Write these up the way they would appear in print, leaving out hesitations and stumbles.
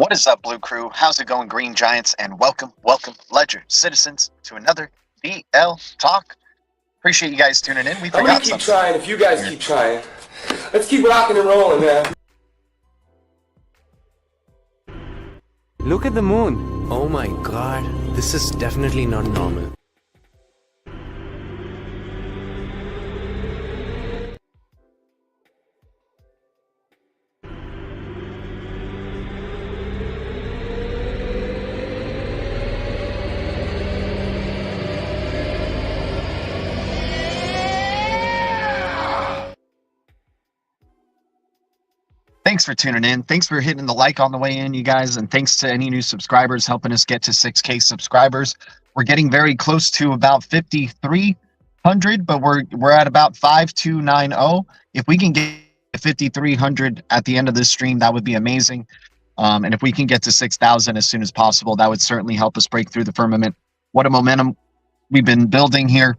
What is up, Blue Crew? How's it going, Green Giants? And welcome, Ledger citizens, to another BL Talk. Appreciate you guys tuning in. I'm gonna keep trying if you guys keep trying. Let's keep rocking and rolling, man. Look at the moon. Oh my god, this is definitely not normal. Thanks for tuning in. Thanks for hitting the like on the way in, you guys. And thanks to any new subscribers helping us get to 6K subscribers. We're getting very close to about 5,300, but we're at about 5,290. If we can get 5,300 at the end of this stream, that would be amazing. And if we can get to 6,000 as soon as possible, that would certainly help us break through the firmament. What a momentum we've been building here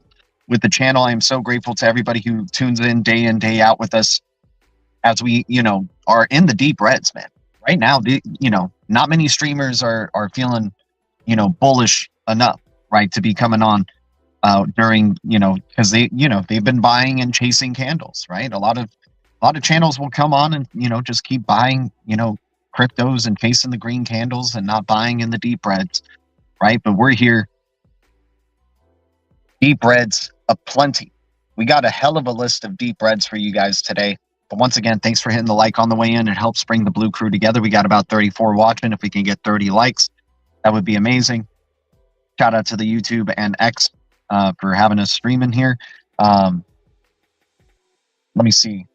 with the channel. I am so grateful to everybody who tunes in, day out with us as we, are in the deep reds, man. Right now, not many streamers are feeling, bullish enough, right, to be coming on during, because they've been buying and chasing candles, right? A lot of channels will come on and, just keep buying, cryptos and chasing the green candles and not buying in the deep reds, right? But we're here, deep reds aplenty. We got a hell of a list of deep reds for you guys today. But once again, thanks for hitting the like on the way in. It helps bring the Blue Crew together. We got about 34 watching. If we can get 30 likes, that would be amazing. Shout out to the YouTube and X for having us streaming here. Let me see.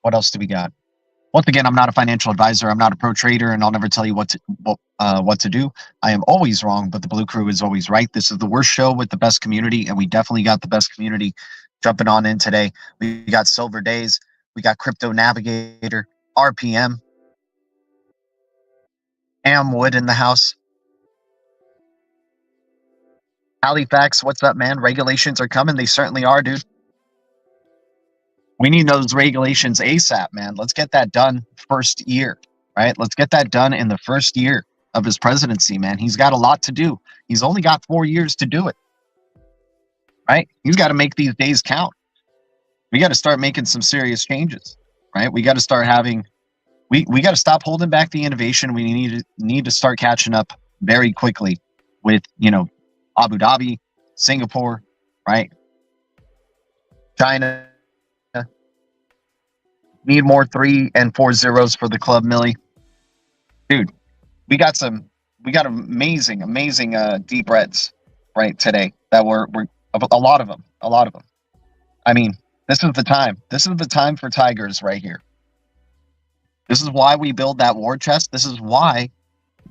What else do we got? Once again, I'm not a financial advisor. I'm not a pro trader, and I'll never tell you what to do. I am always wrong, but the Blue Crew is always right. This is the worst show with the best community, and we definitely got the best community jumping on in today. We got Silver Days. We got Crypto Navigator, RPM, Wood in the house. Halifax, what's up, man? Regulations are coming. They certainly are, dude. We need those regulations ASAP, man. Let's get that done first year, right? Let's get that done in the first year of his presidency, man. He's got a lot to do. He's only got 4 years to do it, right? He's got to make these days count. We got to start making some serious changes, right? We got to start having, we got to stop holding back the innovation. We need to start catching up very quickly with, Abu Dhabi, Singapore, right? China. Need more 3 and 4 zeros for the club, Millie. Dude, we got amazing deep reds, right, today that we're a lot of them. I mean, this is the time. This is the time for tigers right here. This is why we build that war chest. This is why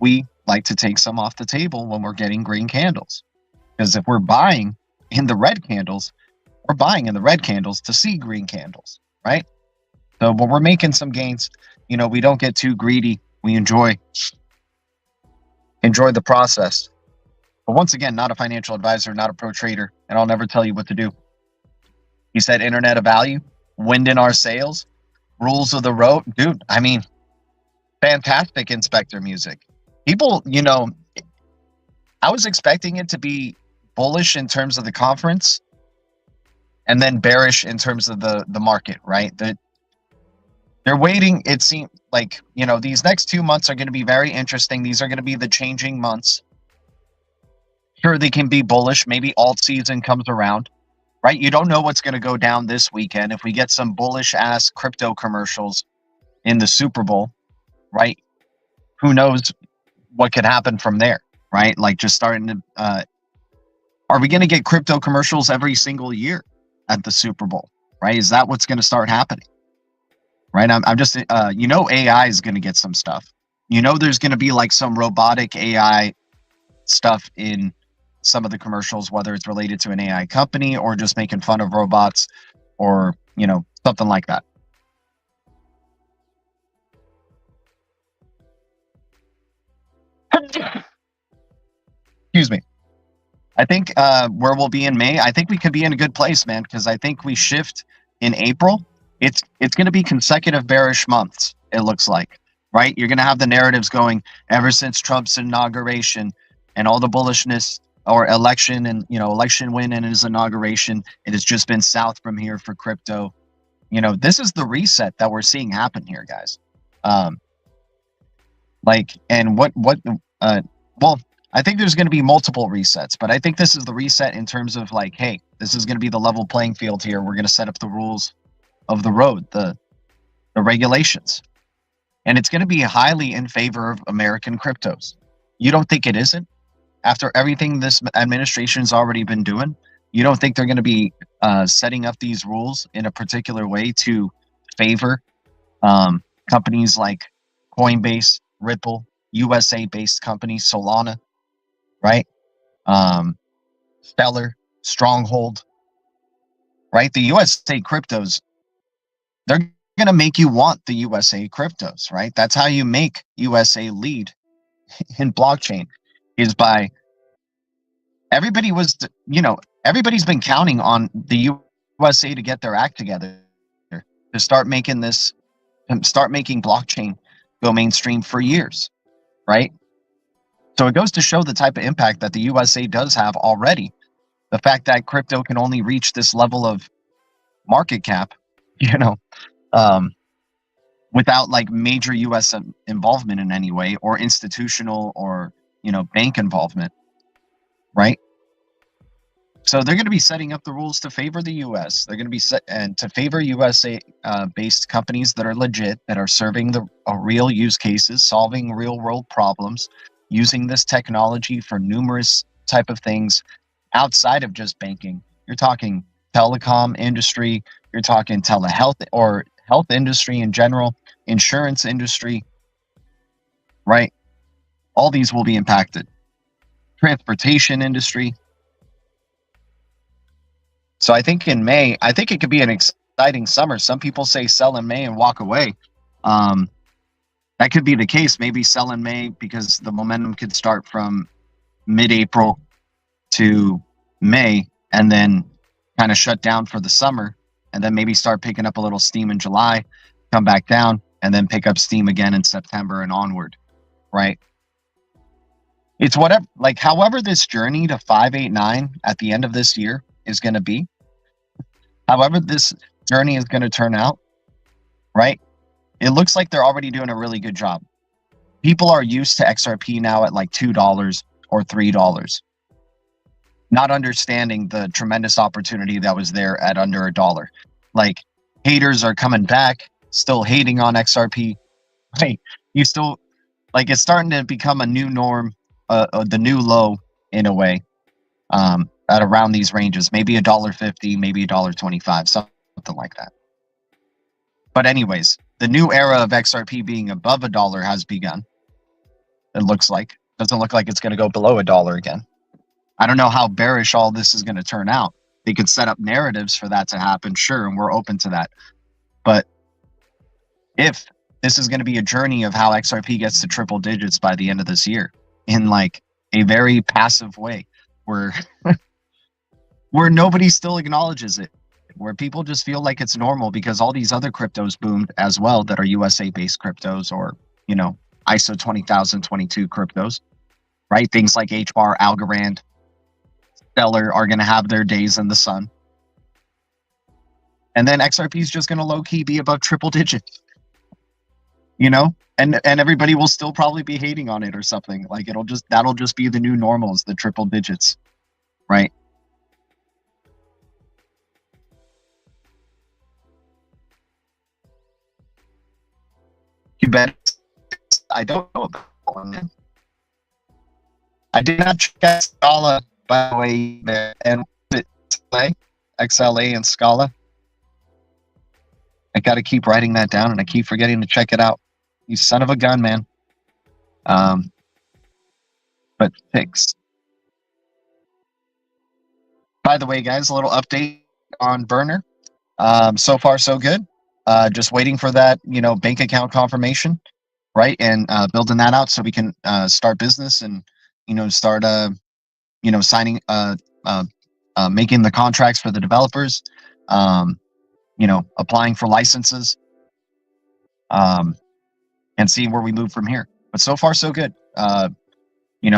we like to take some off the table when we're getting green candles. Because if we're buying in the red candles, we're buying in the red candles to see green candles, right? So when we're making some gains, we don't get too greedy. We enjoy the process. But once again, not a financial advisor, not a pro trader, and I'll never tell you what to do. He said internet of value, wind in our sails, rules of the road. Dude, I mean, fantastic Inspector music. People, I was expecting it to be bullish in terms of the conference and then bearish in terms of the market, right? They're waiting. It seems like, these next 2 months are going to be very interesting. These are going to be the changing months. Sure, they can be bullish. Maybe alt season comes around. Right? You don't know what's going to go down this weekend. If we get some bullish ass crypto commercials in the Super Bowl, right? Who knows what could happen from there, right? Like just starting to, are we going to get crypto commercials every single year at the Super Bowl, right? Is that what's going to start happening? Right? I'm just, AI is going to get some stuff. There's going to be like some robotic AI stuff in some of the commercials, whether it's related to an AI company or just making fun of robots or, something like that. Excuse me. I think where we'll be in May, I think we could be in a good place, man, because I think we shift in April. It's going to be consecutive bearish months, it looks like. right? You're going to have the narratives going ever since Trump's inauguration and all the bullishness or election and, election win and his inauguration. It has just been south from here for crypto. This is the reset that we're seeing happen here, guys. Well, I think there's going to be multiple resets, but I think this is the reset in terms of like, hey, this is going to be the level playing field here. We're going to set up the rules of the road, the regulations. And it's going to be highly in favor of American cryptos. You don't think it isn't? After everything this administration's already been doing, you don't think they're going to be setting up these rules in a particular way to favor companies like Coinbase, Ripple, USA-based companies, Solana, right? Stellar, Stronghold, right? The USA cryptos, they're going to make you want the USA cryptos, right? That's how you make USA lead in blockchain, is by everybody's been counting on the USA to get their act together to start making blockchain go mainstream for years, right? So it goes to show the type of impact that the USA does have already. The fact that crypto can only reach this level of market cap, without like major US involvement in any way, or institutional or, bank involvement, right? So they're going to be setting up the rules to favor the US. They're going to be to favor USA based companies that are legit, that are serving the real use cases, solving real world problems, using this technology for numerous type of things outside of just banking. You're talking telecom industry, you're talking telehealth or health industry in general, insurance industry, right? All these will be impacted. Transportation industry. So I think in May, I think it could be an exciting summer. Some people say sell in May and walk away. That could be the case. Maybe sell in May because the momentum could start from mid-April to May and then kind of shut down for the summer, and then maybe start picking up a little steam in July, come back down, and then pick up steam again in September and onward, right? It's whatever, like however this journey to 589 at the end of this year is going to be, however this journey is going to turn out, right? It looks like they're already doing a really good job. People are used to XRP now at like $2 or $3, not understanding the tremendous opportunity that was there at under $1. Like, haters are coming back, still hating on XRP. Hey, you still, like, it's starting to become a new norm, the new low in a way, at around these ranges, maybe $1.50, maybe $1.25, something like that. But anyways, the new era of XRP being above $1 has begun. It looks like. Doesn't look like it's going to go below $1 again. I don't know how bearish all this is going to turn out. They could set up narratives for that to happen, sure, and we're open to that. But if this is going to be a journey of how XRP gets to triple digits by the end of this year in like a very passive way, where where nobody still acknowledges it, where people just feel like it's normal because all these other cryptos boomed as well that are USA-based cryptos, or, ISO 20022 cryptos, right? Things like HBAR, Algorand, Stellar are going to have their days in the sun. And then XRP is just going to low-key be above triple digits, and everybody will still probably be hating on it or something. Like, that'll just be the new normals, the triple digits, right? You bet. I don't know about one. I did not check Scala, by the way, there. And XLA and Scala. I got to keep writing that down, and I keep forgetting to check it out. You son of a gun, man. But fix. By the way, guys, a little update on Burner. So far, so good. Just waiting for that, bank account confirmation, right? And building that out so we can start business and, start, signing, making the contracts for the developers, applying for licenses, and see where we move from here. But so far, so good.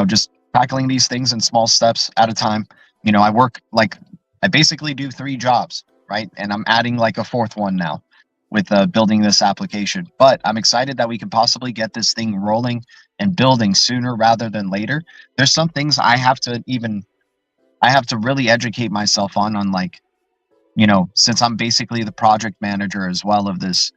Just tackling these things in small steps at a time. I basically do 3 jobs, right? And I'm adding like a 4th one now with building this application. But I'm excited that we can possibly get this thing rolling and building sooner rather than later. There's some things I have to really educate myself on like, since I'm basically the project manager as well of this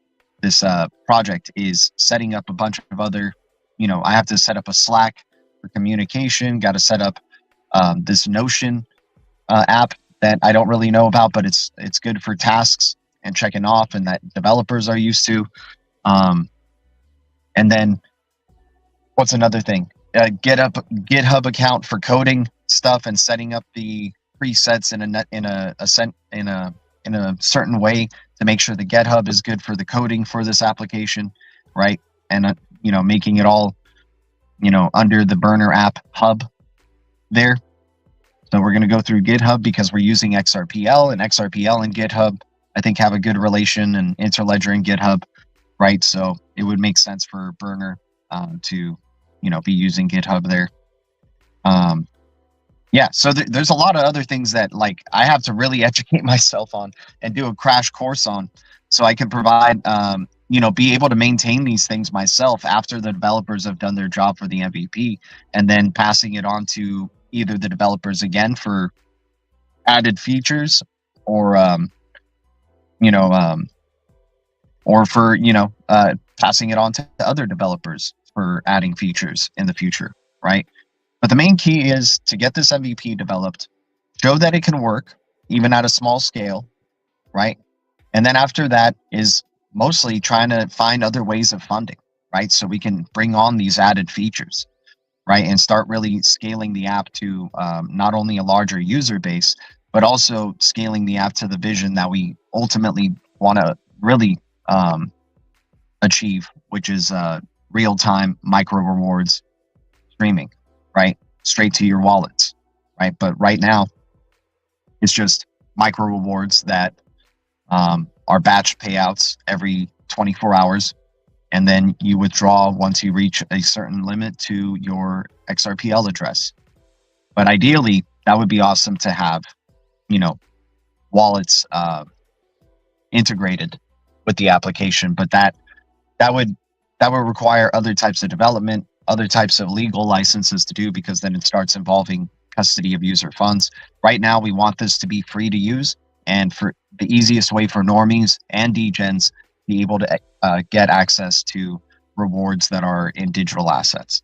project, is setting up a bunch of other, I have to set up a Slack for communication, got to set up this Notion app that I don't really know about, but it's good for tasks and checking off, and that developers are used to. And then what's another thing? GitHub account for coding stuff and setting up the presets in a certain way to make sure the GitHub is good for the coding for this application, right? And making it all under the Burner app hub there. So we're going to go through GitHub because we're using XRPL, and XRPL and GitHub I think have a good relation, and Interledger and GitHub, right? So it would make sense for Burner to be using GitHub there. So there's a lot of other things that like I have to really educate myself on and do a crash course on, so I can provide be able to maintain these things myself after the developers have done their job for the MVP, and then passing it on to either the developers again for added features, or for passing it on to other developers for adding features in the future, right? But the main key is to get this MVP developed, show that it can work even at a small scale, right? And then after that is mostly trying to find other ways of funding, right? So we can bring on these added features, right? And start really scaling the app to not only a larger user base, but also scaling the app to the vision that we ultimately want to really achieve, which is real-time micro rewards streaming, right? Straight to your wallets, right? But right now, it's just micro rewards that are batch payouts every 24 hours. And then you withdraw once you reach a certain limit to your XRPL address. But ideally, that would be awesome to have, wallets integrated with the application. But that would require other types of development, other types of legal licenses to do, because then it starts involving custody of user funds. Right now, we want this to be free to use, and for the easiest way for normies and degens be able to get access to rewards that are in digital assets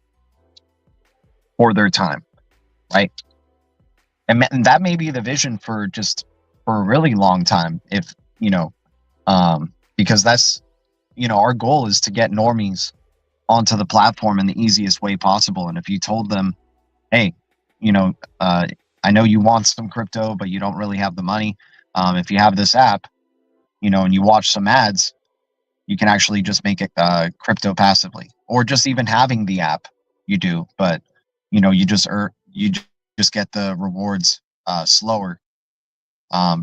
for their time, right? And that may be the vision for a really long time, if because that's our goal is to get normies onto the platform in the easiest way possible. And if you told them, hey, I know you want some crypto, but you don't really have the money. If you have this app, and you watch some ads, you can actually just make it crypto passively, or just even having the app, you do. But you just get the rewards slower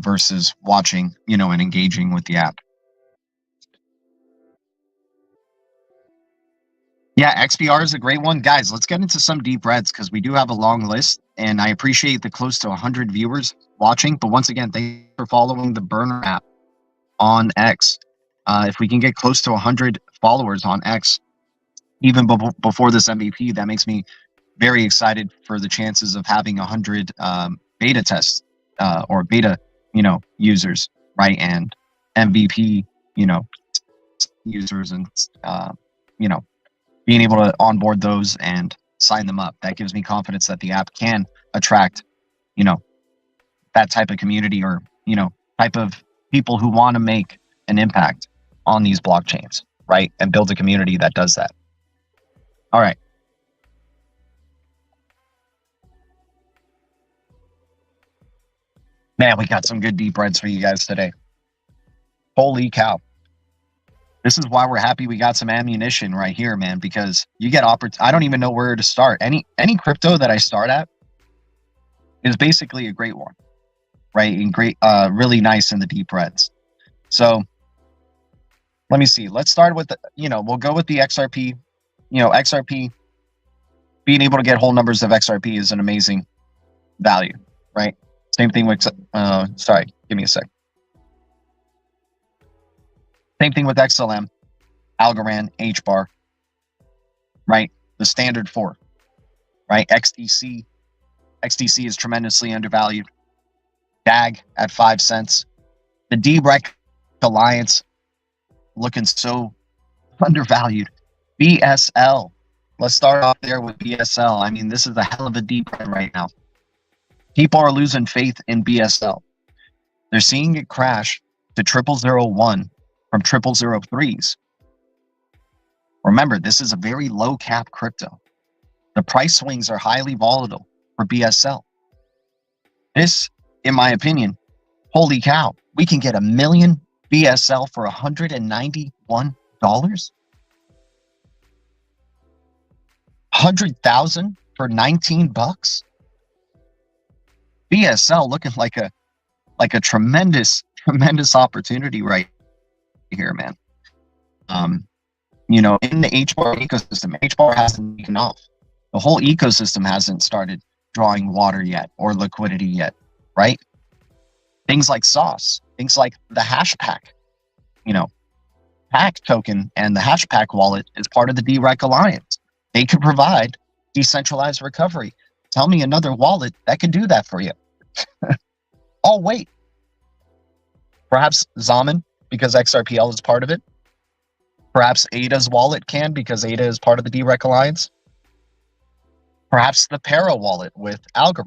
versus watching, and engaging with the app. Yeah, XBR is a great one. Guys, let's get into some deep reds because we do have a long list, and I appreciate the close to 100 viewers watching. But once again, thank you for following the Burner app on X. If we can get close to 100 followers on X, even before this MVP, that makes me very excited for the chances of having 100 beta tests or beta, users, right? And MVP, users, and, being able to onboard those and sign them up. That gives me confidence that the app can attract, that type of community, or, type of people who want to make an impact on these blockchains, right? And build a community that does that. All right. Man, we got some good deep reds for you guys today. Holy cow. This is why we're happy we got some ammunition right here, man, because you get I don't even know where to start. Any crypto that I start at is basically a great one, right? And great, really nice in the deep reds. So Let me see. Let's start with the, we'll go with the XRP. XRP, being able to get whole numbers of XRP is an amazing value, right? Same thing with, sorry, give me a sec. Same thing with XLM, ALGO, HBAR, right? The standard 4, right? XDC is tremendously undervalued. DAG at 5 cents. The DREC Alliance looking so undervalued. BSL. Let's start off there with BSL. I mean, this is a hell of a deep red right now. People are losing faith in BSL. They're seeing it crash to 0001 from 0003s. Remember, this is a very low cap crypto. The price swings are highly volatile for BSL. This, in my opinion, holy cow, we can get 1 million BSL for $191. 100,000 for 19 bucks. BSL looking like a tremendous opportunity right here, man. In the HBAR ecosystem, HBAR hasn't taken off. The whole ecosystem hasn't started drawing water yet or liquidity yet, right? Things like sauce, things like the Hashpack, PAC token and the Hashpack wallet is part of the DREC Alliance. They could provide decentralized recovery. Tell me another wallet that can do that for you. Oh, wait. Perhaps XAMAN, because XRPL is part of it. Perhaps ADA's wallet can, because ADA is part of the DREC Alliance. Perhaps the Para wallet with ALGO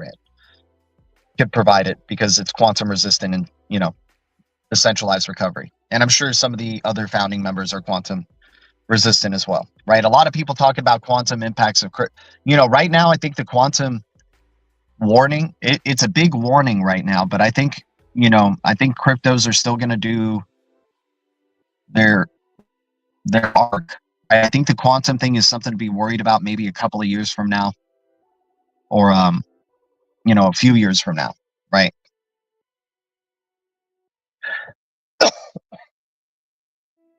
could provide it because it's quantum resistant and, decentralized recovery. And I'm sure some of the other founding members are quantum resistant as well, right? A lot of people talk about quantum impacts of right now. I think the quantum warning, it's a big warning right now, but I think cryptos are still going to do their arc. I think the quantum thing is something to be worried about maybe a couple of years from now, or a few years from now, right?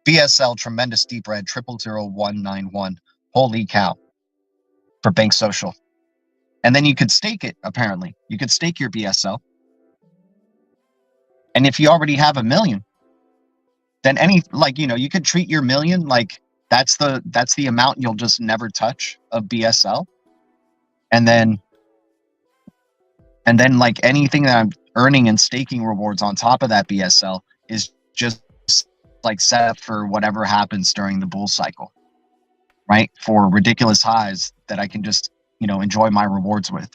BSL, tremendous deep red, 000191. Holy cow. For Bank Social. And then you could stake it, apparently. You could stake your BSL. And if you already have 1 million, then you could treat your 1 million like that's the amount you'll just never touch of BSL. And then like anything that I'm earning and staking rewards on top of that BSL is just like set up for whatever happens during the bull cycle, right? For ridiculous highs that I can just, enjoy my rewards with,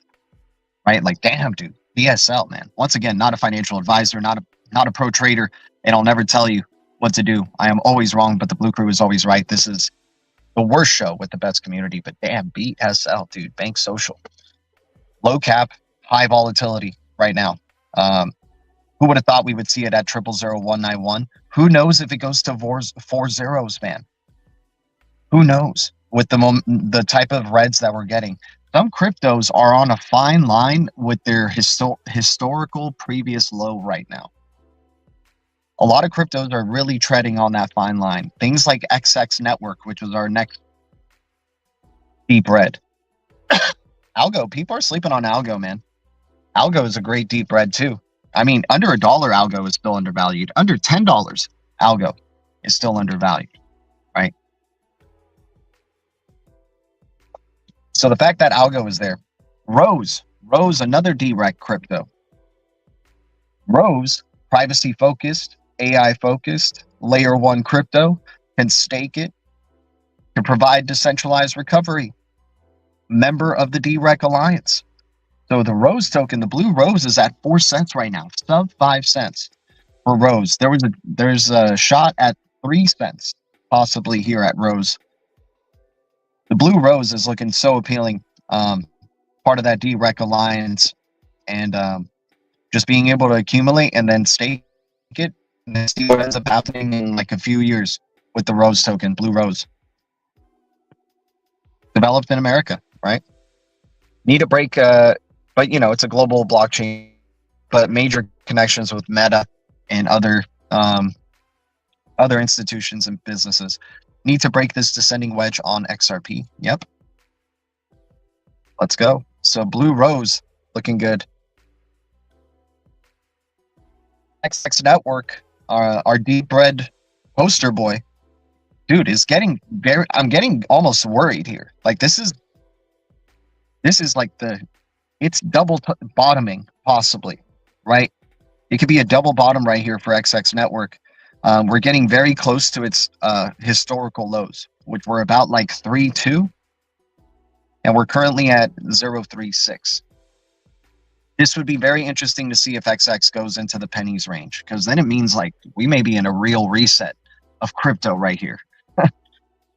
right? Like, damn, dude, BSL, man. Once again, not a financial advisor, not a pro trader, and I'll never tell you what to do. I am always wrong, but the Blue Crew is always right. This is the worst show with the best community, but damn, BSL, dude, Bank Social. Low cap, high volatility right now. Who would have thought we would see it at 000191? Who knows if it goes to 4 zeros, man? Who knows with the type of reds that we're getting? Some cryptos are on a fine line with their historical previous low right now. A lot of cryptos are really treading on that fine line. Things like XX Network, which was our next deep red. ALGO, people are sleeping on ALGO, man. ALGO is a great deep red too. I mean, under $1 ALGO is still undervalued. Under $10 ALGO is still undervalued, right? So the fact that ALGO is there. Rose, another DREC crypto. Rose, privacy focused, AI focused, layer 1 crypto, can stake it, can provide decentralized recovery. Member of the DREC Alliance. So the Rose token, the blue Rose, is at 4 cents right now, sub 5 cents for Rose. There's a shot at 3 cents possibly here at Rose. The blue Rose is looking so appealing. Part of that DREC Alliance, and just being able to accumulate and then stake it and then see what ends up happening in like a few years with the Rose token, blue Rose. Developed in America, right? Need a break, but it's a global blockchain, but major connections with Meta and other other institutions and businesses need to break this descending wedge on XRP. Yep. Let's go. So Blue Rose looking good. XX Network, our deep red poster boy, dude, is getting very. I'm getting almost worried here. Like this is like it's double bottoming possibly, right? It could be a double bottom right here for XX Network. We're getting very close to its historical lows, which were about like 3.2, and we're currently at 0.36. This would be very interesting to see if XX goes into the pennies range, because then it means like we may be in a real reset of crypto right here.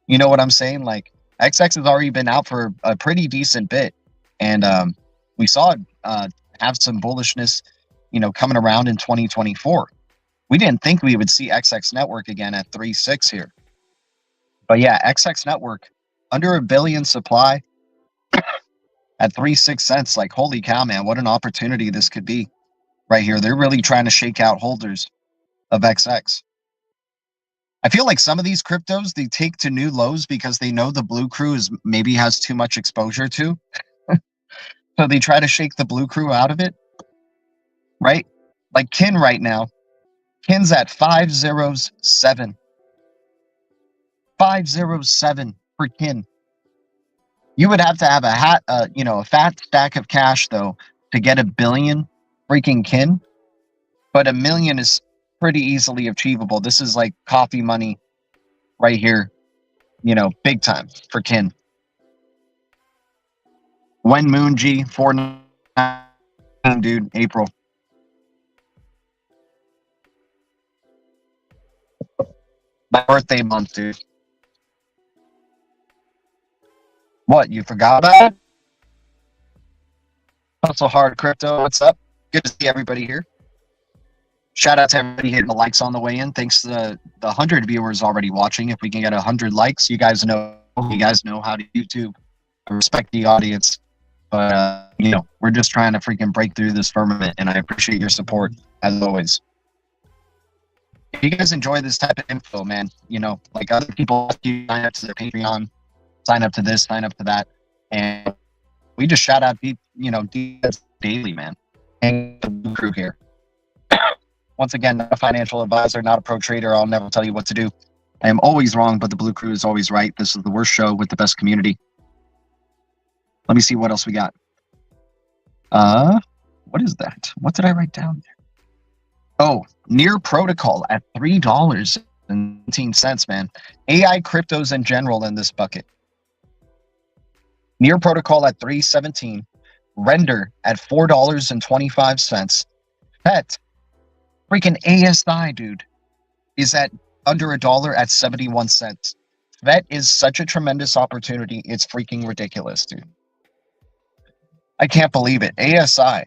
You know what I'm saying? Like XX has already been out for a pretty decent bit, and we saw it have some bullishness, coming around in 2024. We didn't think we would see XX Network again at 3.6 here, but yeah, XX Network under $1 billion supply at 3.6 cents. Like holy cow, man! What an opportunity this could be right here. They're really trying to shake out holders of XX. I feel like some of these cryptos, they take to new lows because they know the blue crew maybe has too much exposure to. So they try to shake the blue crew out of it, right? Like Kin right now. Kin's at 507. 507 for Kin. You would have to have a fat stack of cash though to get $1 billion freaking Kin. But $1 million is pretty easily achievable. This is like coffee money right here, big time for Kin. When Moon G 4.9, dude, April. My birthday month, dude. What, you forgot about it? Hustle Hard Crypto, what's up? Good to see everybody here. Shout out to everybody hitting the likes on the way in. Thanks to the 100 viewers already watching. If we can get 100 likes, you guys know how to YouTube. I respect the audience, but we're just trying to freaking break through this firmament, and I appreciate your support as always. If you guys enjoy this type of info, man, like other people ask you sign up to their Patreon, sign up to this, sign up to that, and we just shout out daily, man, and the crew here. Once again, not a financial advisor, not a pro trader. I'll never tell you what to do. I am always wrong, but the blue crew is always right. This is the worst show with the best community. Let me see what else we got. What is that? What did I write down there? Oh, Near Protocol at $3.17, man. AI cryptos in general in this bucket. Near Protocol at $3.17. Render at $4.25. PET. Freaking ASI, dude, is at under $1 at 71 cents. That is such a tremendous opportunity. It's freaking ridiculous, dude. I can't believe it. ASI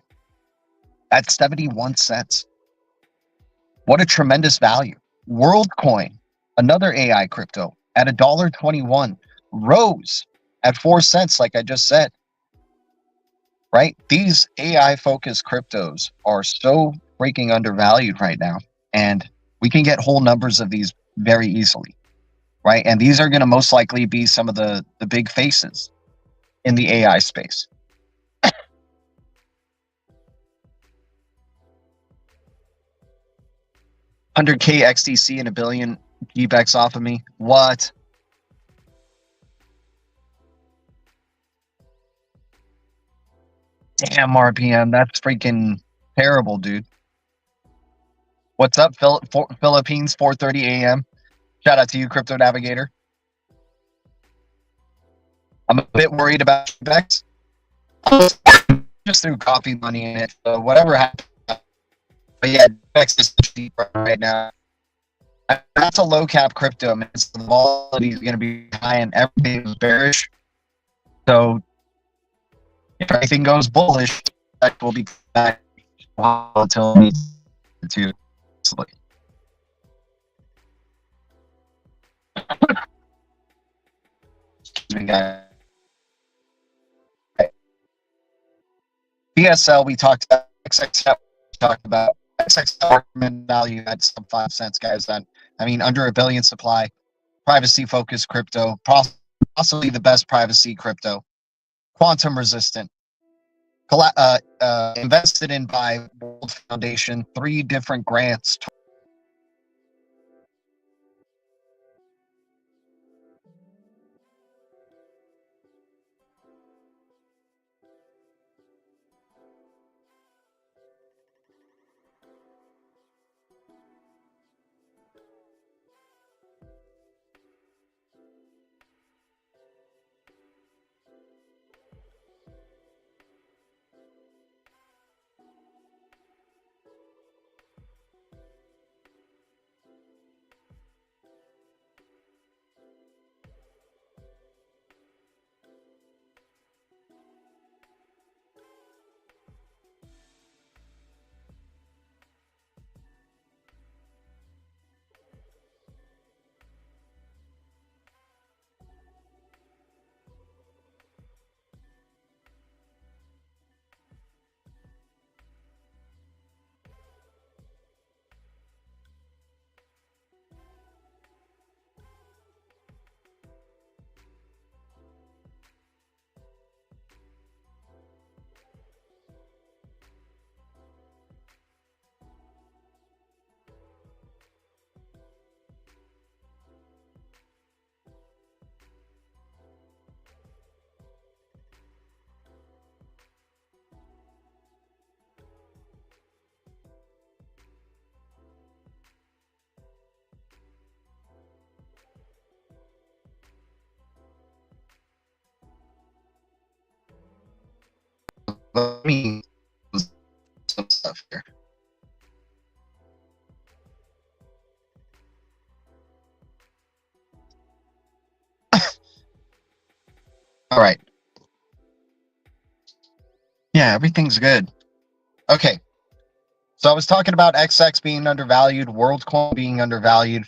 at 71 cents. What a tremendous value. WorldCoin, another AI crypto, at $1.21. Rose at 4 cents, like I just said. Right? These AI-focused cryptos are so freaking undervalued right now, and we can get whole numbers of these very easily, right? And these are going to most likely be some of the big faces in the AI space. 100K XDC and $1 billion GBEX off of me. What? Damn, RPM, that's freaking terrible, dude. What's up, Philippines, 4:30 a.m. Shout out to you, Crypto Navigator. I'm a bit worried about GBEX. Just threw coffee money in it, so whatever happened. But yeah, GBEX is cheap right now. That's a low cap crypto, man. So the volatility is going to be high and everything is bearish. So if everything goes bullish, that will be back volatility to BSL, we talked about XXL, we talked about XXL value at some 5 cents, guys. That I mean, under 1 billion supply, privacy-focused crypto, possibly the best privacy crypto, quantum resistant, invested in by World Foundation, 3 different grants. Let me some stuff here. All right. Yeah, everything's good. Okay. So I was talking about XX being undervalued, WorldCoin being undervalued.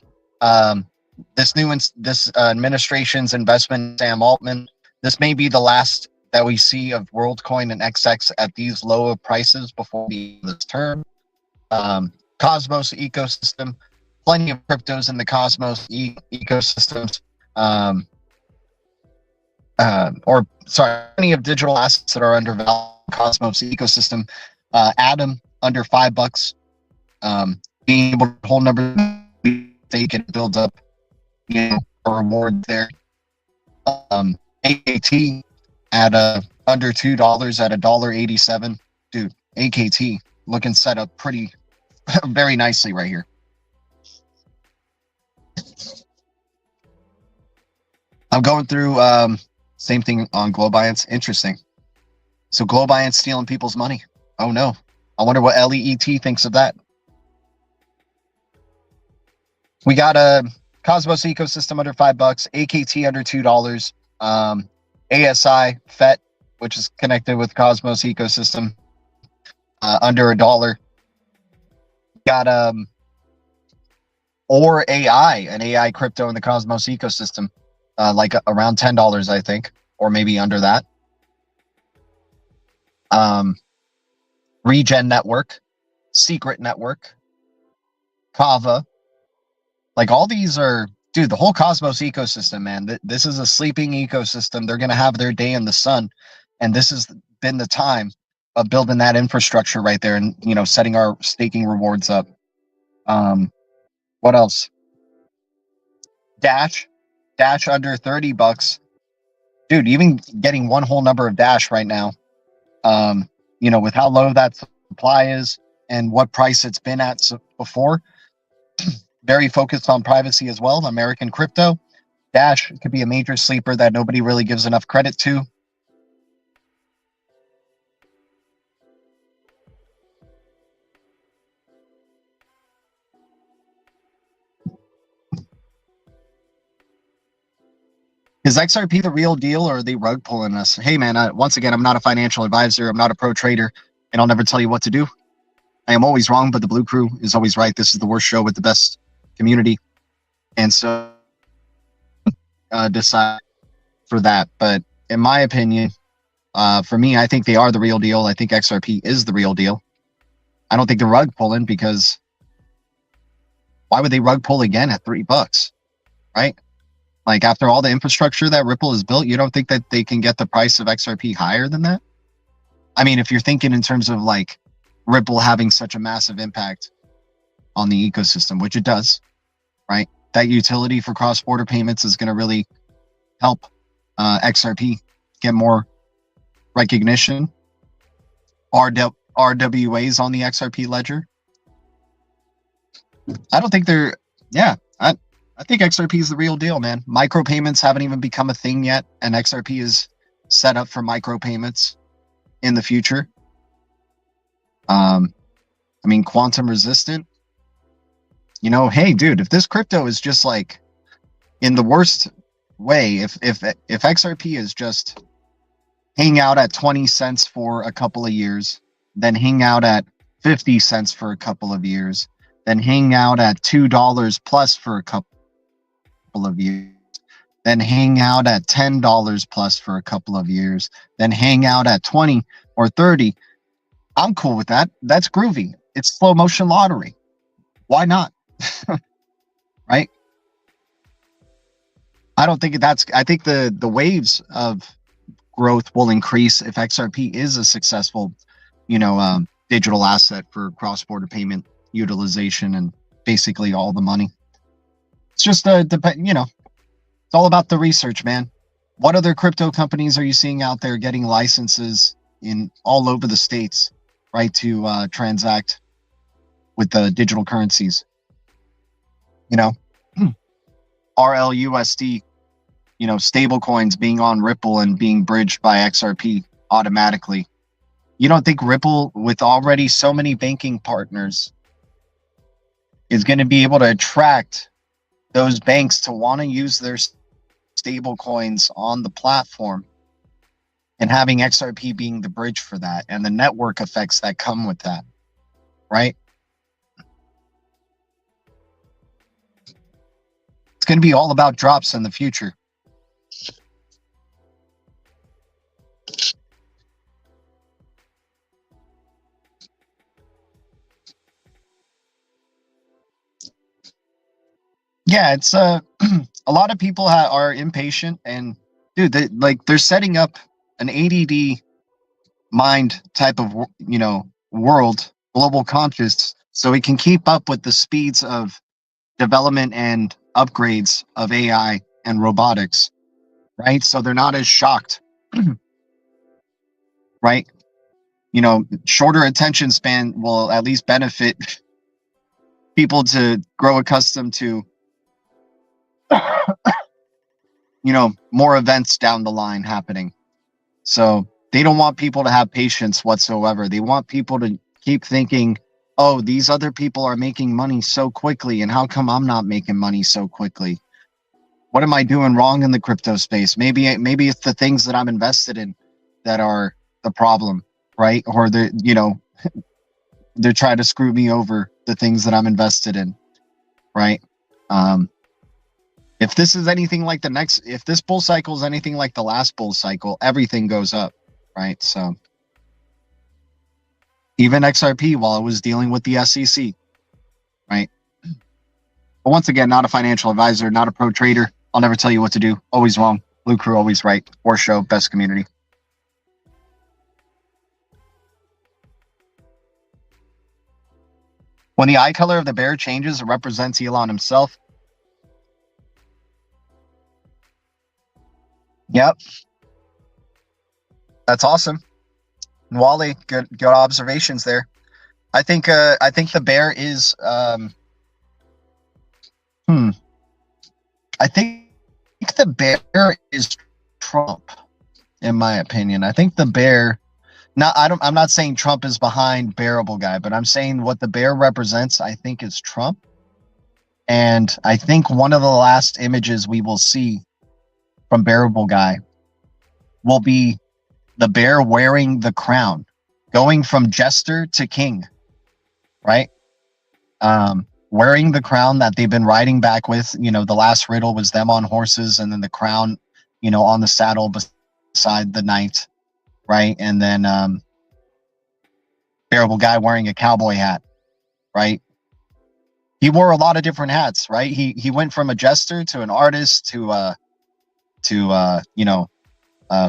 This administration's investment in Sam Altman. This may be the last that we see of WorldCoin and XX at these lower prices before the this term. Cosmos ecosystem, plenty of cryptos in the Cosmos ecosystems. Plenty of digital assets that are undervalued. Cosmos ecosystem. Atom under $5. Being able to hold numbers, they can build up, a reward there. AKT at under $2 at $1.87. Dude, AKT looking set up pretty very nicely right here. I'm going through same thing on Globiance. Interesting. So Globiance stealing people's money. Oh no. I wonder what LEET thinks of that. We got a Cosmos ecosystem under $5, AKT under $2, ASI FET, which is connected with Cosmos ecosystem, under $1. Got or AI, an AI crypto in the Cosmos ecosystem, like around $10, I think, or maybe under that. Regen Network, Secret Network, Kava. Like all these are, dude, the whole Cosmos ecosystem, man. This is a sleeping ecosystem. They're going to have their day in the sun. And this has been the time of building that infrastructure right there and, setting our staking rewards up. What else? Dash under $30. Dude, even getting one whole number of Dash right now, with how low that supply is and what price it's been at before, very focused on privacy as well. American crypto. Dash could be a major sleeper that nobody really gives enough credit to. Is XRP the real deal, or are they rug pulling us? Hey, man, once again, I'm not a financial advisor. I'm not a pro trader, and I'll never tell you what to do. I am always wrong, but the Blue Crew is always right. This is the worst show with the best community. And so decide for that. But in my opinion, for me, I think they are the real deal. I think XRP is the real deal. I don't think the rug pulling because Why would they rug pull again at $3, right? Like after all the infrastructure that Ripple has built, you don't think that they can get the price of XRP higher than that? I mean, if you're thinking in terms of like Ripple having such a massive impact on the ecosystem, which it does, right? That utility for cross-border payments is going to really help XRP get more recognition. RWAs on the XRP ledger. I don't think they're, yeah, I think XRP is the real deal, man. Micropayments haven't even become a thing yet, and XRP is set up for micropayments in the future. I mean, quantum resistant. You know, hey, dude, if this crypto is just like in the worst way, if XRP is just hang out at 20 cents for a couple of years, then hang out at 50 cents for a couple of years, then hang out at $2 plus for a couple of years, then hang out at $10 plus for a couple of years, then hang out at 20 or 30. I'm cool with that. That's groovy. It's slow motion lottery. Why not? Right? I don't think I think the waves of growth will increase if XRP is a successful, digital asset for cross-border payment utilization and basically all the money. It's just it's all about the research, man. What other crypto companies are you seeing out there getting licenses in all over the states, right, to transact with the digital currencies? RLUSD, stable coins being on Ripple and being bridged by XRP automatically. You don't think Ripple, with already so many banking partners, is going to be able to attract those banks to want to use their stable coins on the platform, and having XRP being the bridge for that and the network effects that come with that, right? It's going to be all about drops in the future. Yeah, it's a lot of people are impatient, and dude, they're setting up an ADD mind type of world, global conscious, so it can keep up with the speeds of development and upgrades of AI and robotics, right? So they're not as shocked, right? Shorter attention span will at least benefit people to grow accustomed to more events down the line happening. So they don't want people to have patience whatsoever. They want people to keep thinking, oh, these other people are making money so quickly, and how come I'm not making money so quickly? What am I doing wrong in the crypto space? Maybe it's the things that I'm invested in that are the problem, right? Or they're trying to screw me over, the things that I'm invested in, right? If this is anything like if this bull cycle is anything like the last bull cycle, everything goes up, right? So even XRP, while it was dealing with the SEC, right? But once again, not a financial advisor, not a pro trader. I'll never tell you what to do. Always wrong. Blue Crew, always right. War show, best community. When the eye color of the bear changes, it represents Elon himself. Yep. That's awesome. Wally, good observations there. I think the bear is I think the bear is Trump, in my opinion. I think the bear, I'm not saying Trump is behind Bearable Guy, but I'm saying what the bear represents, I think, is Trump. And I think one of the last images we will see from Bearable Guy will be the bear wearing the crown, going from jester to king, right? Wearing the crown that they've been riding back with. The last riddle was them on horses, and then the crown, on the saddle beside the knight, right? And then Bearable Guy wearing a cowboy hat, right? He wore a lot of different hats, right? He went from a jester to an artist to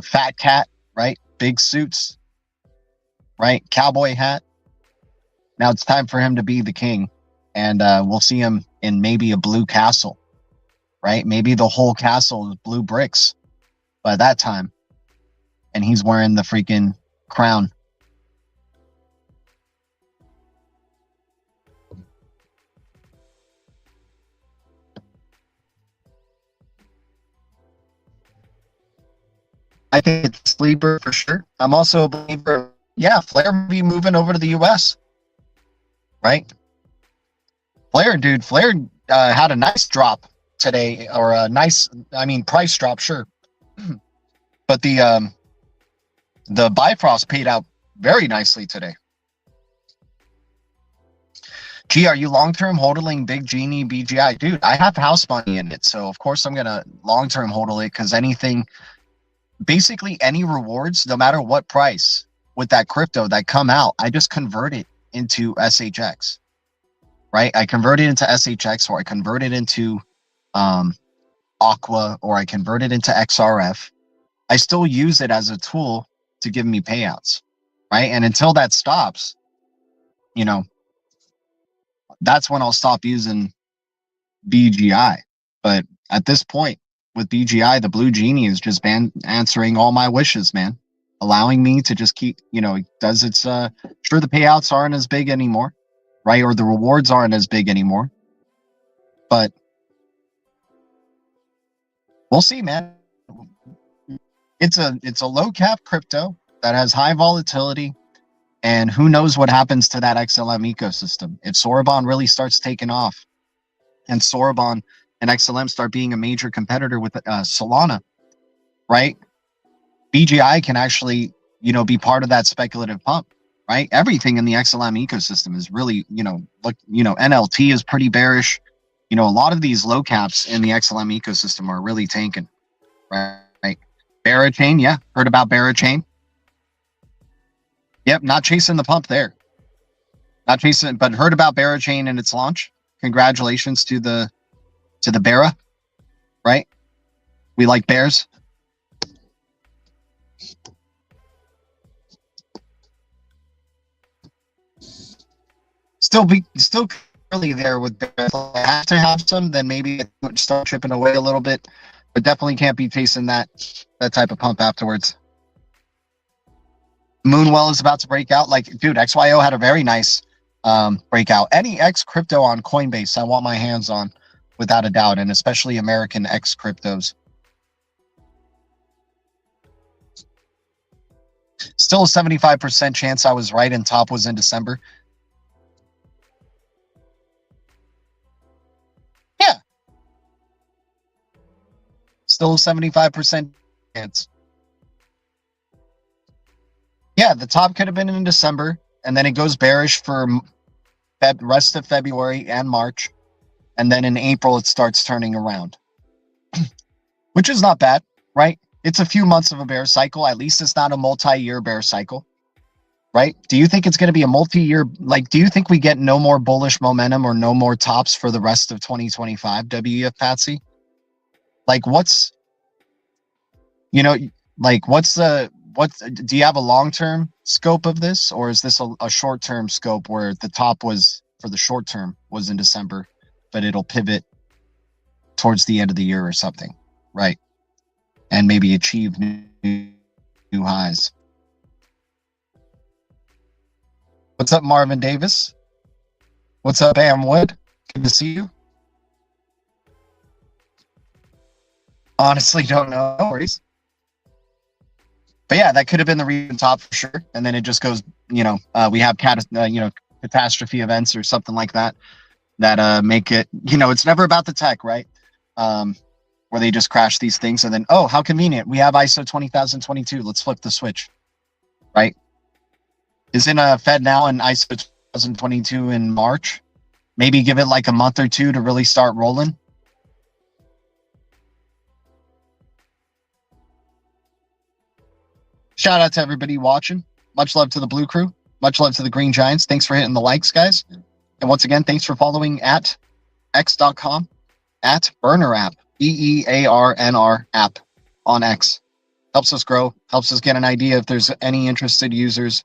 fat cat, right? Big suits, right? Cowboy hat. Now it's time for him to be the king, and we'll see him in maybe a blue castle, right? Maybe the whole castle is blue bricks by that time, and he's wearing the freaking crown. I think it's sleeper for sure. I'm also a believer. Yeah, Flair will be moving over to the U.S. Right? Flair had a nice drop today, or a nice, price drop, sure. But the Bifrost paid out very nicely today. Gee, are you long-term hodling Big Genie BGI? Dude, I have house money in it, so of course I'm going to long-term hodl it, because basically any rewards, no matter what price with that crypto that come out, I just convert it into SHX, right? I convert it into SHX, or I convert it into AQUA, or I convert it into XRF. I still use it as a tool to give me payouts, right? And until that stops, that's when I'll stop using BGI. But at this point, with BGI, the Blue Genie is just answering all my wishes, man. Allowing me to just keep, sure, the payouts aren't as big anymore, right? Or the rewards aren't as big anymore. But we'll see, man. It's a low cap crypto that has high volatility, and who knows what happens to that XLM ecosystem. If Sorbonne really starts taking off, and Sorbonne and XLM start being a major competitor with Solana, right? BGI can actually, be part of that speculative pump, right? Everything in the XLM ecosystem is really, NLT is pretty bearish. A lot of these low caps in the XLM ecosystem are really tanking, right? Barachain, yeah, heard about Barachain. Yep, not chasing the pump there. Not chasing, but heard about Barachain and its launch. Congratulations to the Bara, right? We like bears. Still early there with bears. I have to have some, then maybe start chipping away a little bit, but definitely can't be chasing that type of pump afterwards. Moonwell is about to break out. Like, dude, XYO had a very nice breakout. Any X crypto on Coinbase, I want my hands on, without a doubt, and especially American X cryptos. Still a 75% chance I was right and top was in December. Yeah. Still a 75% chance. Yeah, the top could have been in December, and then it goes bearish for rest of February and March, and then in April it starts turning around, which is not bad, right? It's a few months of a bear cycle. At least it's not a multi-year bear cycle, right? Do you think it's going to be a multi-year? Like, do you think we get no more bullish momentum or no more tops for the rest of 2025, WEF Patsy? Like, do you have a long-term scope of this, or is this a short-term scope where the top was for the short term was in December, but it'll pivot towards the end of the year or something, right? And maybe achieve new highs. What's up, Marvin Davis? What's up, Am Wood? Good to see you. Honestly, don't know. No worries. But yeah, that could have been the reason top for sure. And then it just goes, we have catastrophe events or something like that make it, it's never about the tech, right? Where they just crash these things and then, oh, how convenient. We have ISO 20022. Let's flip the switch, right? Isn't Fed now in ISO 2022 in March? Maybe give it like a month or two to really start rolling. Shout out to everybody watching. Much love to the Blue Crew. Much love to the Green Giants. Thanks for hitting the likes, guys. And once again, thanks for following at x.com, at burner app, BEARNR app on X. Helps us grow, helps us get an idea if there's any interested users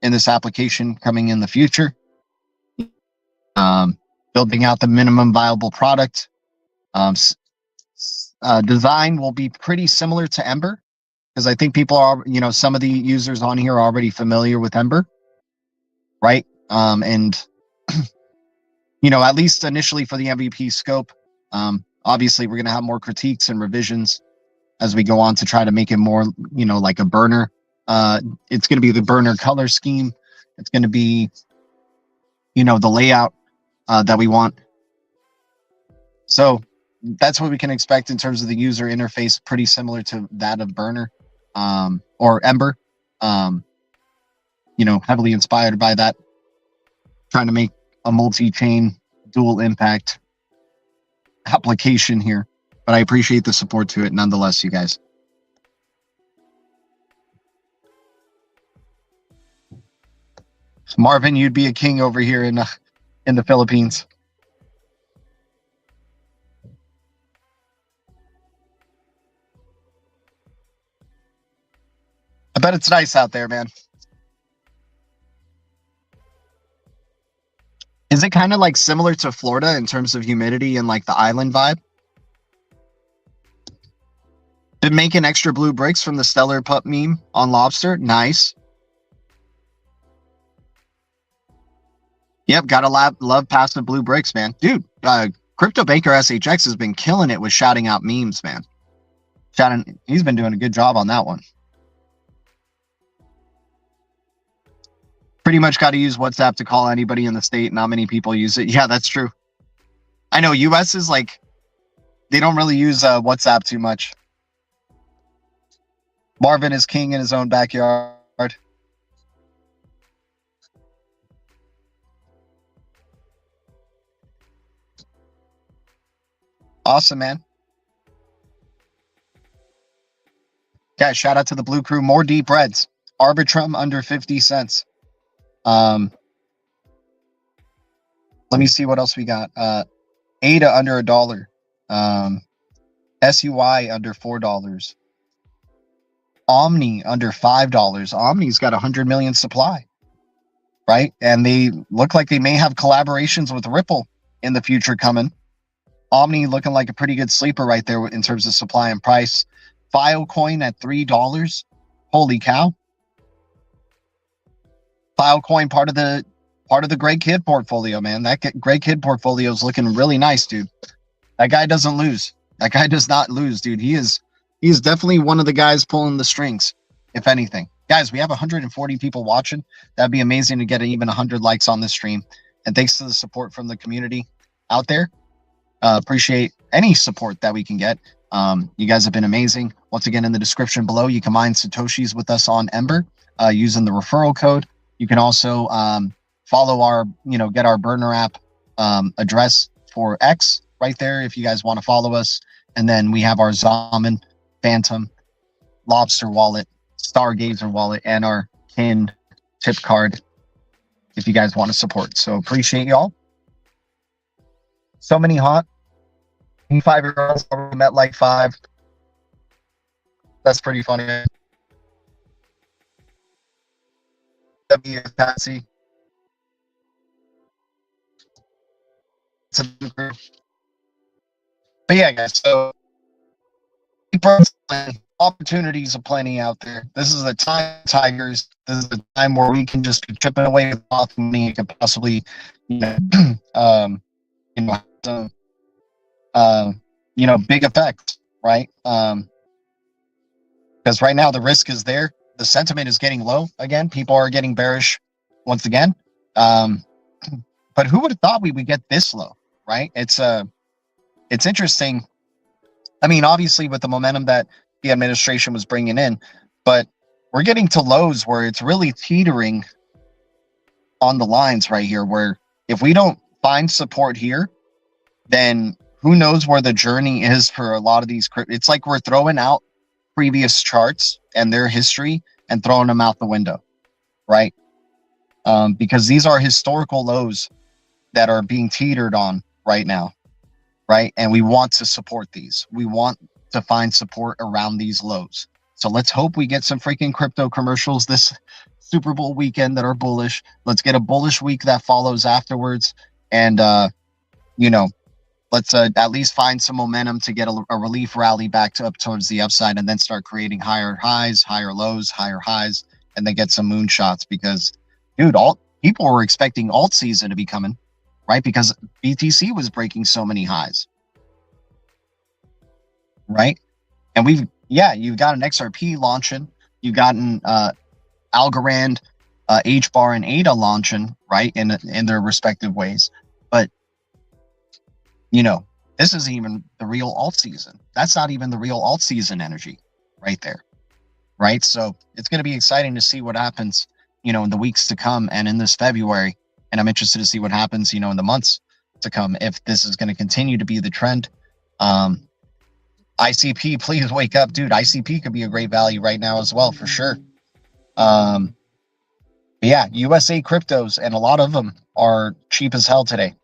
in this application coming in the future. Building out the minimum viable product. Design will be pretty similar to Ember, because I think people are, some of the users on here are already familiar with Ember, right? And at least initially for the MVP scope, obviously we're going to have more critiques and revisions as we go on to try to make it more, like a burner. It's going to be the burner color scheme. It's going to be, the layout that we want. So that's what we can expect in terms of the user interface, pretty similar to that of burner or Ember. Heavily inspired by that, trying to make a multi-chain dual impact application here. But I appreciate the support to it nonetheless, you guys. Marvin, you'd be a king over here in the Philippines. I bet it's nice out there, man. Is it kind of like similar to Florida in terms of humidity and like the island vibe? Been making extra blue bricks from the Stellar Pup meme on LOBSTR. Nice. Yep, gotta love passive blue bricks, man. Dude, Crypto Baker SHX has been killing it with shouting out memes, man. He's been doing a good job on that one. Pretty much got to use WhatsApp to call anybody in the state. Not many people use it. Yeah, that's true. I know US is like, they don't really use WhatsApp too much. Marvin is king in his own backyard. Awesome, man. Guys, shout out to the Blue Crew. More deep reds. Arbitrum under 50 cents. Let me see what else we got. ADA under $1. SUI under $4. Omni under $5. Omni's got 100 million supply, right? And they look like they may have collaborations with Ripple in the future coming. Omni looking like a pretty good sleeper right there in terms of supply and price. Filecoin at $3. Holy cow. Filecoin part of the Greg Kidd portfolio, man. That Greg Kidd portfolio is looking really nice, dude. That guy doesn't lose. That guy does not lose, dude. He is definitely one of the guys pulling the strings, if anything. Guys, we have 140 people watching. That'd be amazing to get even 100 likes on this stream. And thanks to the support from the community out there. Appreciate any support that we can get. You guys have been amazing. Once again, in the description below, you can mine Satoshis with us on Ember using the referral code. You can also follow our, get our burner app address for X right there if you guys want to follow us. And then we have our XAMAN, Phantom, LOBSTR wallet, STARGAZER wallet, and our Kin tip card if you guys want to support. So appreciate y'all. So many hot 5-year-olds already met like 5. That's pretty funny. W Patsy. But yeah, guys, so opportunities aplenty out there. This is the time, Tigers. This is the time where we can just be chipping away with all the money. It could possibly, big effects, right? Because right now the risk is there. The sentiment is getting low again. People are getting bearish once again. But who would have thought we would get this low, right? It's interesting. I mean, obviously with the momentum that the administration was bringing in, but we're getting to lows where it's really teetering on the lines right here, where if we don't find support here, then who knows where the journey is for a lot of these. It's like we're throwing out previous charts and their history and throwing them out the window, right? Because these are historical lows that are being teetered on right now, right? And we want to support these. We want to find support around these lows. So let's hope we get some freaking crypto commercials this Super Bowl weekend that are bullish. Let's get a bullish week that follows afterwards. And, you know, let's at least find some momentum to get a relief rally back to up towards the upside, and then start creating higher highs, higher lows, higher highs, and then get some moonshots. Because, dude, people were expecting alt season to be coming, right? Because BTC was breaking so many highs, right? And you've got an XRP launching, you've gotten Algorand, HBAR, and ADA launching, right, in their respective ways. But you know, this isn't even the real alt season. That's not even the real alt season energy right there, right? So it's going to be exciting to see what happens, you know, in the weeks to come and in this February. And I'm interested to see what happens, you know, in the months to come, if this is going to continue to be the trend. ICP, please wake up, dude. ICP could be a great value right now as well, for sure. But yeah, USA cryptos, and a lot of them are cheap as hell today.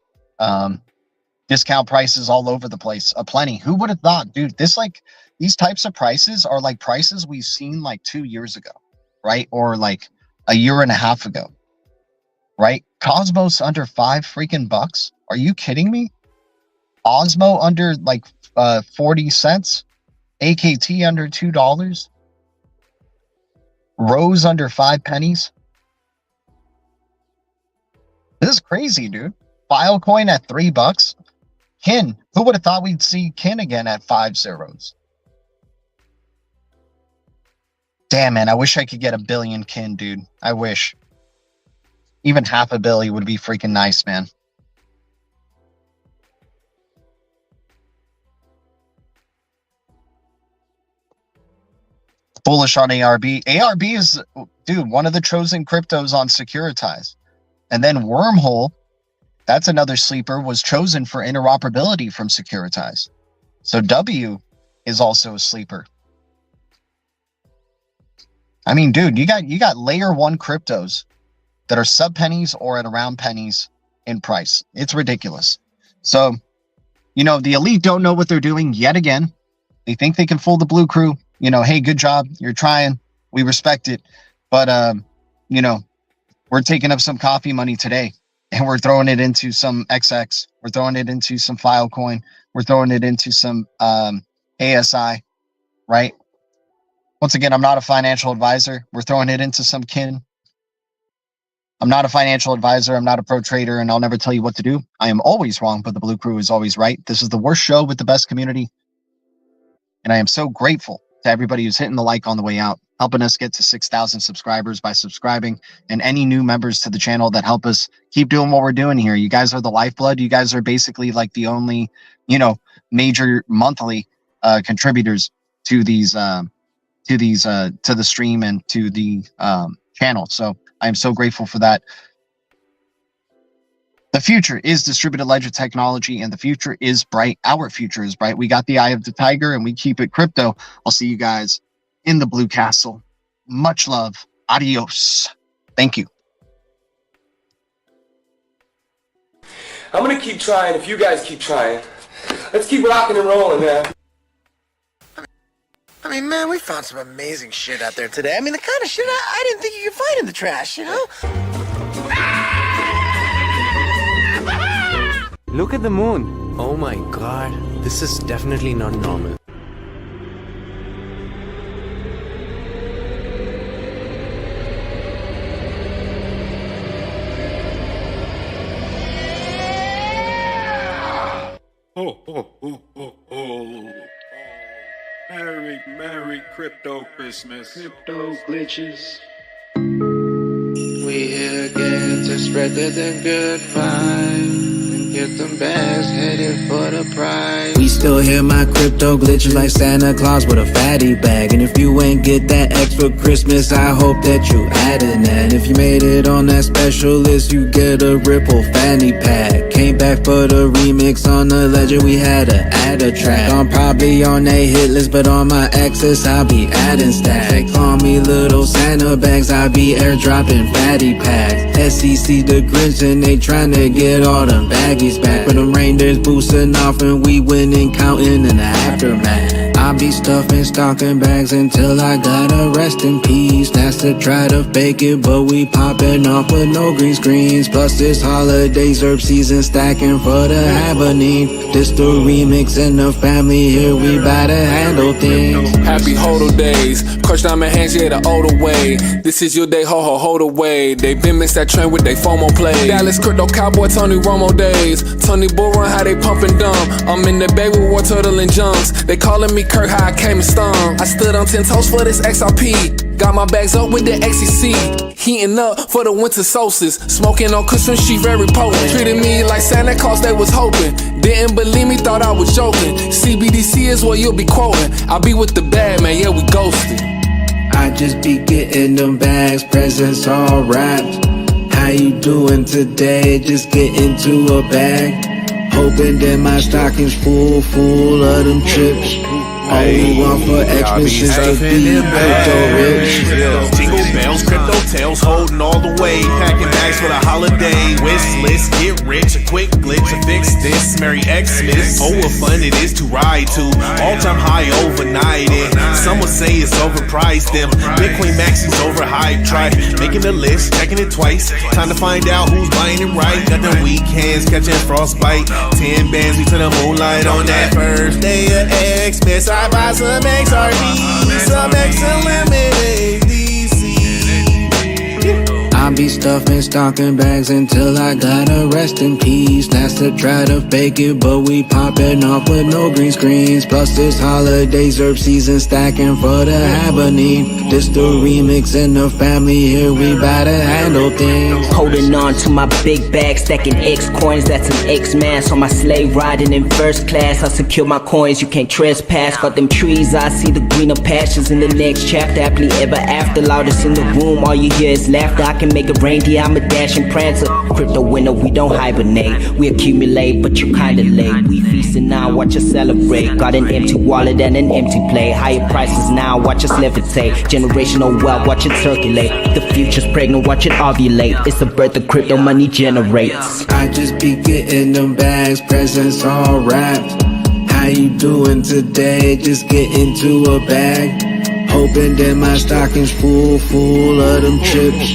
Discount prices all over the place, aplenty. Who would have thought, dude? These types of prices are like prices we've seen like 2 years ago, right? Or like a year and a half ago, right? Cosmos under $5 freaking bucks. Are you kidding me? Osmo under like 40 cents. AKT under $2. Rose under 5 pennies. This is crazy, dude. Filecoin at $3. Kin, who would have thought we'd see Kin again at 5 zeros? Damn, man, I wish I could get 1 billion Kin, dude. I wish. Even half a billion would be freaking nice, man. Bullish on ARB. ARB is, dude, one of the chosen cryptos on Securitize. And then Wormhole, that's another sleeper, was chosen for interoperability from Securitize. So W is also a sleeper. I mean, dude, you got layer 1 cryptos that are sub pennies or at around pennies in price. It's ridiculous. So, you know, the elite don't know what they're doing yet again. They think they can fool the blue crew. You know, hey, good job. You're trying. We respect it. But, you know, we're taking up some coffee money today, and we're throwing it into some XX. We're throwing it into some Filecoin. We're throwing it into some ASI, right? Once again, I'm not a financial advisor. We're throwing it into some Kin. I'm not a financial advisor. I'm not a pro trader, and I'll never tell you what to do. I am always wrong, but the blue crew is always right. This is the worst show with the best community. And I am so grateful to everybody who's hitting the like on the way out, helping us get to 6,000 subscribers by subscribing, and any new members to the channel that help us keep doing what we're doing here. You guys are the lifeblood. You guys are basically like the only, you know, major monthly contributors to these to the stream and to the channel. So I am so grateful for that. The future is distributed ledger technology, and the future is bright. Our future is bright. We got the eye of the tiger, and we keep it crypto. I'll see you guys in the blue castle. Much love. Adios. Thank you. I'm gonna keep trying if you guys keep trying. Let's keep rocking and rolling, man. I mean, man, we found some amazing shit out there today. I mean, the kind of shit I didn't think you could find in the trash, you know? Look at the moon. Oh my god, this is definitely not normal. Oh. Merry crypto Christmas. Crypto glitches. We here again to spread the good vibes and get them bags headed for the prize. we still hear my crypto glitches like Santa Claus with a fatty bag. And if you ain't get that X for Christmas, I hope that you added that. If you made it on that special list, you get a Ripple fanny pack. Came back for the remix on the Ledger, we had to add a track. I'm probably on they hit list, but on my access I'll be adding stacks. They call me little Santa bags, I be airdropping fatty packs. SEC the Grinch and they tryna get all them baggies back. But them reindeers boosting off and we winning, counting in the aftermath. I be stuffing stocking bags until I gotta rest in peace. That's to try to fake it, but we popping off with no green screens. Plus this holiday ZERP season stacking for the happening. This the remix in the family, here we bout to handle things. Happy hodl days, crush diamond hands, yeah, the older way. This is your day, ho ho, hold away. They been mixed that trend with they FOMO play. Dallas crypto cowboy, Tony Romo days. Tony Bull run, how they pumping dumb. I'm in the bay with War Turtle and Junks. They calling me Kirk, how I came and stung. I stood on 10 toes for this XRP. Got my bags up with the XEC. Heating up for the winter solstice. Smoking on Christmas, she very potent. Treated me like Santa Claus, they was hoping. Didn't believe me, thought I was joking. CBDC is what you'll be quoting. I be with the bad man, yeah, we ghosted. I just be getting them bags, presents all wrapped. How you doing today? Just get into a bag. Hoping that my stocking's full of them chips. All we want for Xmas is to be crypto rich. Jingle bells, crypto tails, holding all the way. Packing bags for the holiday. Wish list, get rich, a quick glitch to fix this. Merry Xmas. Oh, what fun it is to ride to. All-time high overnight. And some would say it's overpriced. Them Bitcoin Max is overhyped. Try making a list, checking it twice. Time to find out who's buying it right. Got them weekends, catching frostbite. 10 bands, we to the moonlight on that first day of Xmas. I buy some XRP, some XLM ADC. I be stuffing stocking bags until I gotta rest in peace. That's to try to fake it, but we popping off with no green screens. Plus this holiday ZERP season stacking for the happening. This the remix in the family, here we bout to handle things. Holding on to my big bag, stacking X coins, that's an X-Man. So my slave riding in first class, I secure my coins, you can't trespass. Got them trees, I see the greener pastures in the next chapter. Happily ever after, loudest in the room, all you hear is laughter. I can make a reindeer, I'm a dashing prancer. Crypto winner, we don't hibernate. We accumulate, but you kinda late. We feasting now, watch us celebrate. Got an empty wallet and an empty plate. Higher prices now, watch us levitate. Generational wealth, watch it circulate. The future's pregnant, watch it ovulate. It's the birth of crypto, money generates. I just be getting them bags, presents all wrapped. How you doing today? Just get into a bag. Hoping that my stocking's full of them chips.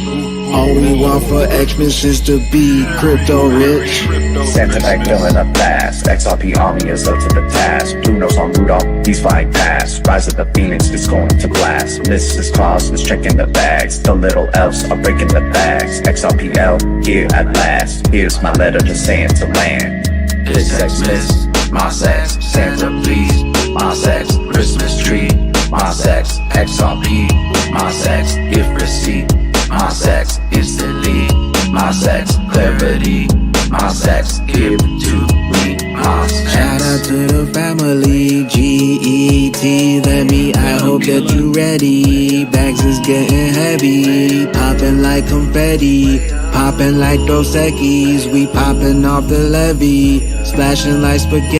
All we want for Xmas is to be crypto rich. Santa back filling up fast. XRP army is up to the task. Blue nose on Rudolph, he's flying past. Rise of the Phoenix is going to blast. Mrs. Claus is checking the bags. The little elves are breaking the bags. XRPL, here at last. Here's my letter to Santa land. It's Xmas, my sex. Santa please, my sex. Christmas tree, my sex. XRP, my sex. Gift receipt, my sex. Instantly, my sex. Clarity, my sex. Give to me, my sex. Shout out to the family, GET, let me, I hope that you ready. Bags is getting heavy, popping like confetti, popping like Dos Equis. We popping off the levee, splashing like spaghetti.